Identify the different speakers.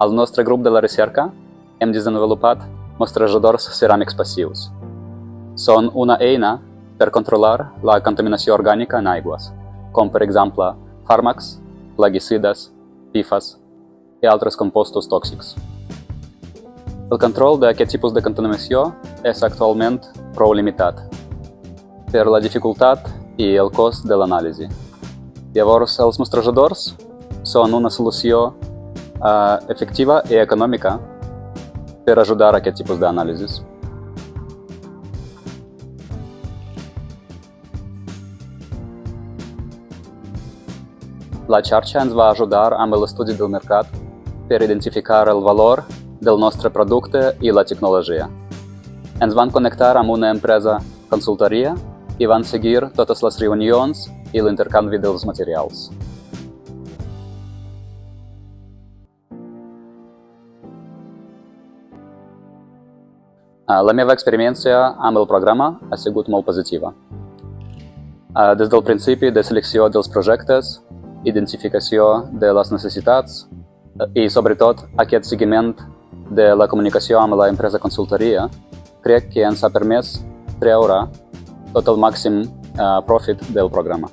Speaker 1: Al nostre grup de la recerca hem desenvolupat mostrejadors ceràmics passius. Són una eina per controlar la contaminació orgànica en aigües, com per exemple fàrmacs, plaguicides, PFAS i altres compostos tòxics. El control d'aquest tipus de contaminació és actualment prou limitat per la dificultat i el cost de l'anàlisi. Llavors, els mostrejadors són una solució efectiva i econòmica per ajudar a aquest tipus d'anàlisis. La xarxa ens va ajudar amb l'estudi del mercat per identificar el valor del nostre producte i la tecnologia. Ens van connectar amb una empresa consultoria i van seguir totes les reunions i l'intercanvi dels materials. La meva experiència amb el programa ha sigut molt positiva. Des del principi de selecció dels projectes, identificació de les necessitats i, sobretot, aquest seguiment de la comunicació amb la empresa consultoria, crec que ens ha permès treure tot el màxim profit del programa.